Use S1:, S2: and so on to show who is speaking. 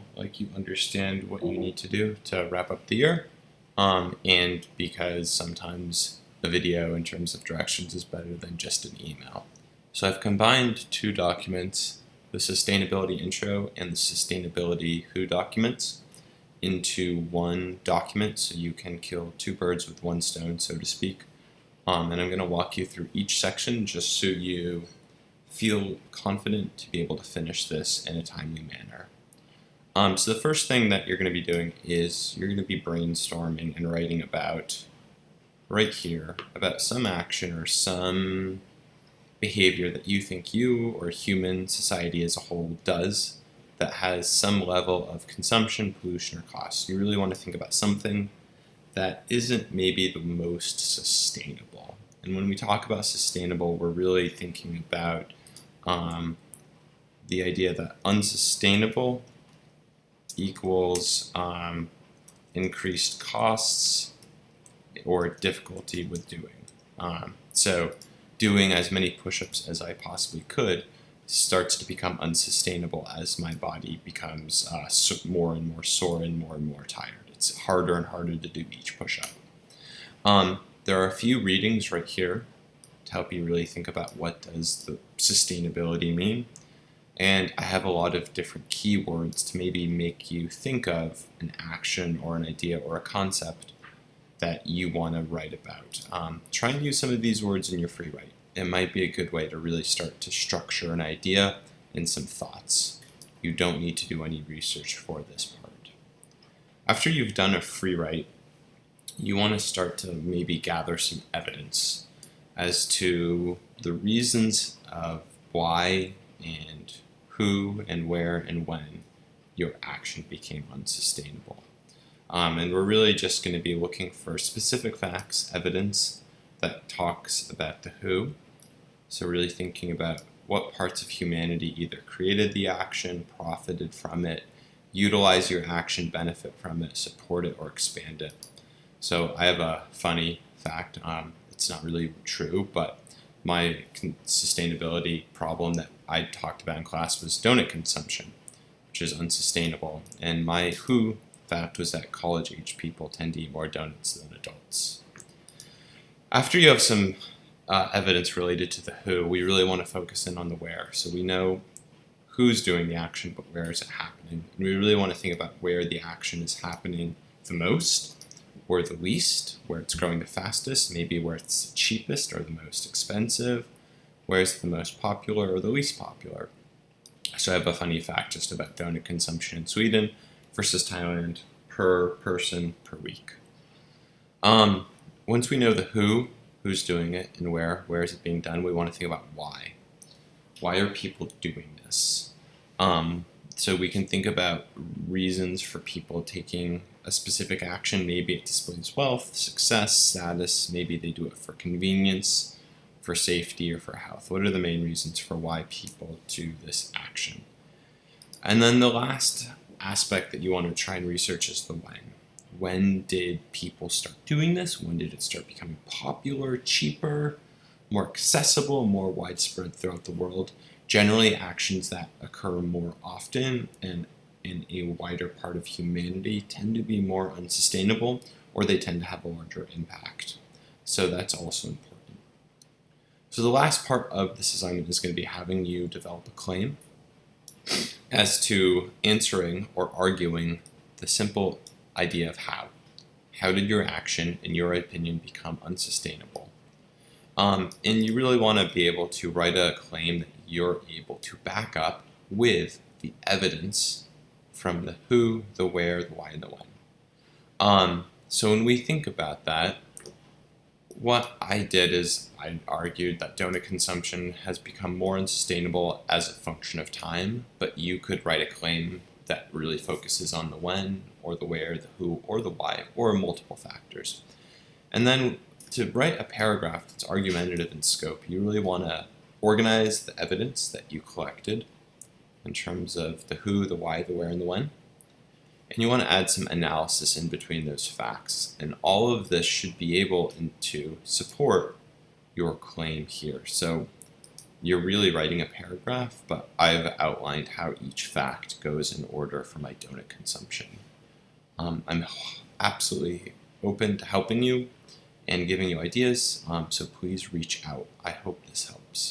S1: feel like you understand what you need to do to wrap up the year, and because sometimes a video in terms of directions is better than just an email. So I've combined two documents, the Sustainability Intro and the Sustainability Who documents, into one document so you can kill two birds with one stone, so to speak. And I'm going to walk you through each section just so you feel confident to be able to finish this in a timely manner. So the first thing that you're going to be doing is you're going to be brainstorming and writing about, right here, about some action or some behavior that you think you or human society as a whole does that has some level of consumption, pollution, or cost. You really want to think about something that isn't maybe the most sustainable. And when we talk about sustainable, we're really thinking about the idea that unsustainable equals increased costs or difficulty with doing. So doing as many push-ups as I possibly could starts to become unsustainable as my body becomes more and more sore and more tired. It's harder and harder to do each push-up. There are a few readings right here to help you really think about what does the sustainability mean. And I have a lot of different keywords to maybe make you think of an action or an idea or a concept that you want to write about. Try and use some of these words in your free write. It might be a good way to really start to structure an idea and some thoughts. You don't need to do any research for this part. After you've done a free write, you want to start to maybe gather some evidence as to the reasons of why and who and where and when your action became unsustainable. And we're really just going to be looking for specific facts, evidence that talks about the who. So really thinking about what parts of humanity either created the action, profited from it, utilize your action, benefit from it, support it, or expand it. So I have a funny fact. It's not really true, but my sustainability problem that I talked about in class was donut consumption, which is unsustainable. And my who fact was that college-age people tend to eat more donuts than adults. After you have some evidence related to the who, we really want to focus in on the where. So we know who's doing the action, but where is it happening? And we really want to think about where the action is happening the most or the least, where it's growing the fastest, maybe where it's the cheapest or the most expensive, where it's the most popular or the least popular. So I have a funny fact just about donut consumption in Sweden versus Thailand per person per week. Once we know the who, who's doing it, and where is it being done, we want to think about why. Why are people doing this? So we can think about reasons for people taking a specific action. Maybe it displays wealth, success, status. Maybe they do it for convenience, for safety, or for health. What are the main reasons for why people do this action? And then the last aspect that you want to try and research is the when. When did people start doing this? When did it start becoming popular, cheaper, more accessible, more widespread throughout the world? Generally, actions that occur more often and in a wider part of humanity tend to be more unsustainable, or they tend to have a larger impact. So that's also important. So the last part of this assignment is going to be having you develop a claim as to answering or arguing the simple idea of how. How did your action, in your opinion, become unsustainable? And you really want to be able to write a claim that you're able to back up with the evidence from the who, the where, the why, and the when. So when we think about that, what I did is I argued that donut consumption has become more unsustainable as a function of time, but you could write a claim that really focuses on the when, or the where, the who, or the why, or multiple factors. And then to write a paragraph that's argumentative in scope, you really want to organize the evidence that you collected in terms of the who, the why, the where, and the when. And you want to add some analysis in between those facts. And all of this should be able to support your claim here. So you're really writing a paragraph, but I've outlined how each fact goes in order for my donut consumption. I'm absolutely open to helping you and giving you ideas, so please reach out. I hope this helps.